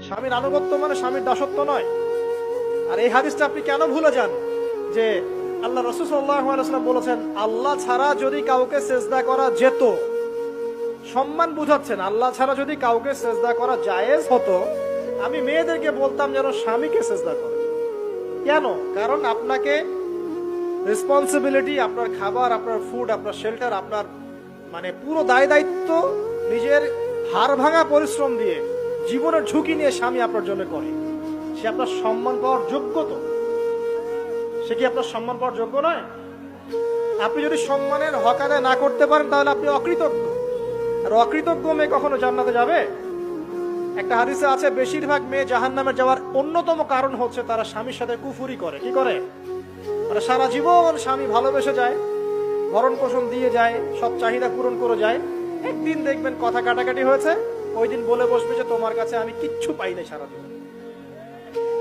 স্বামীর আনুগত্য মানে স্বামীর দাসত্ব নয়। আর এই হাদিসটা আপনি কেন ভুলে যান যে আল্লাহ রাসূল সাল্লাল্লাহু আলাইহি ওয়াসাল্লাম বলেছেন, আল্লাহ ছাড়া যদি কাউকে সেজদা করা যেত, সম্মান বুঝাচ্ছেন, আল্লাহ ছাড়া যদি কাউকে সেজদা করা জায়েজ হতো, আমি মেয়েদেরকে বলতাম যেন স্বামীকে সেজদা করে। কেন? কারণ আপনাকে রেসপন্সিবিলিটি, আপনার খাবার, আপনার ফুড, আপনার শেল্টার, আপনার মানে পুরো দায় দায়িত্ব নিজের হাড় ভাঙা পরিশ্রম দিয়ে, জীবনের ঝুঁকি নিয়ে স্বামী আপনার জন্য করে। সে আপনার সম্মান পাওয়ার যোগ্য তো? সে কি আপনার সম্মান পাওয়ার যোগ্য নয়? আপনি যদি সম্মানের হক আদায় না করতে পারেন তাহলে আপনি অকৃতজ্ঞ। আর অকৃতজ্ঞ মেয়ে কখনো জান্নাতে যাবে? একটা হাদিসে আছে, বেশিরভাগ মেয়ে জাহান্নামে যাওয়ার অন্যতম কারণ হচ্ছে তারা স্বামীর সাথে কুফুরি করে। কি করে? মানে সারা জীবন স্বামী ভালোবেসে যায়, ভরণ পোষণ দিয়ে যায়, সব চাহিদা পূরণ করে যায়, একদিন দেখবেন কথা কাটাকাটি হয়েছে, ওই দিন বলে বসবে যে তোমার কাছে আমি কিচ্ছু পাই নাই সারা জীবন।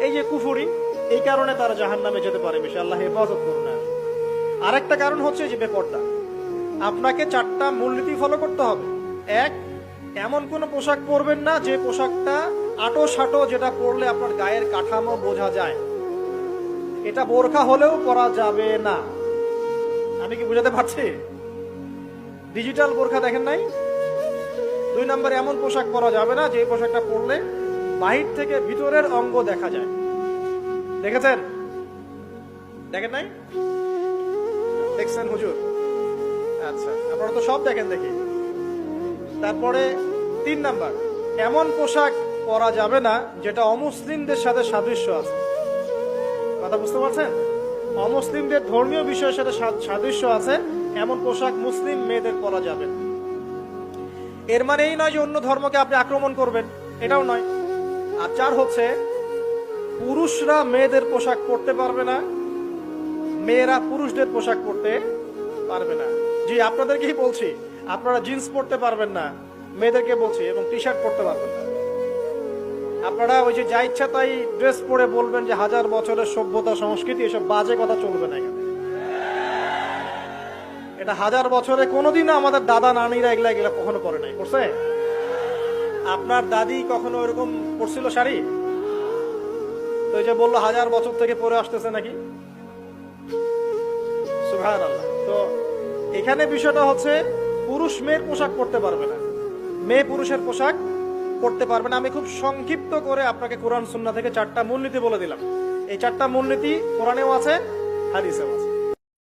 এই যে কুফুরি, এই কারণে তারা জাহান্নামে যেতে পারে বেশি। আল্লাহ হেফাজত করুন। আরেকটা কারণ হচ্ছে যে বেপরদা। আপনাকে 4টা মূলনীতি ফলো করতে হবে। 1, এমন কোন পোশাক পরবেন না যে পোশাকটা আটো সাটো, যেটা পরলে আপনার গায়ের কাঠামো বোঝা যায়। এটা বোরখা হলেও পরা যাবে না। আমি কি বুঝাতে পারছি? ডিজিটাল বোরখা দেখেন নাই? 2 নম্বরে এমন পোশাক পরা যাবে না যে পোশাকটা পরলে বাহির থেকে ভিতরের অঙ্গ দেখা যায়। দেখেছেন? দেখেন নাই? দেখছেন হুজুর? আচ্ছা, আপনারা তো সব দেখেন দেখি। তারপরে 3 নাম্বার, এমন পোশাক পরা যাবে না যেটা অমুসলিমদের সাথে সাদৃশ্য আছে। কথা বুঝতে পারছেন? অমুসলিমদের ধর্মীয় বিষয়ের সাথে সাদৃশ্য আছে এমন পোশাক মুসলিম মেয়েদের পরা যাবে না। এর মানে এই নয় যে অন্য ধর্মকে আপনি আক্রমণ করবেন, এটাও নয়। আর 4 হচ্ছে, পুরুষরা মেয়েদের পোশাক পরতে পারবে না, মেয়েরা পুরুষদের পোশাক পরতে পারবে না। জি, আপনাদেরকেই বলছি, আপনারা জিন্স পরতে পারবেন না, মেয়েদেরকে বলছি, এবং টি শার্ট পরতে পারবেন না। আপনারা ওই যে যা ইচ্ছা তাই ড্রেস পরে বলবেন যে 1000 বছরের সভ্যতা সংস্কৃতি, এসব বাজে কথা চলবে না এখানে। এটা 1000 বছরে কোনোদিনও আমাদের দাদা নানিরা এগুলা কখনো পরে নাই। করছে? আপনার দাদি কখনো এরকম পরছিল শাড়ি? তো এই যে বললো 1000 বছর থেকে পরে আসতেছে নাকি? সুবহানাল্লাহ। তো এখানে বিষয়টা হচ্ছে, পুরুষ মেয়ের পোশাক পরতে পারবে না, মেয়ে পুরুষের পোশাক পরতে পারবে না। আমি খুব সংক্ষিপ্ত করে আপনাকে কোরআন সুন্নাহ থেকে 4টা মূলনীতি বলে দিলাম। এই 4টা মূলনীতি কোরআনেও আছে, হাদিসেও আছে।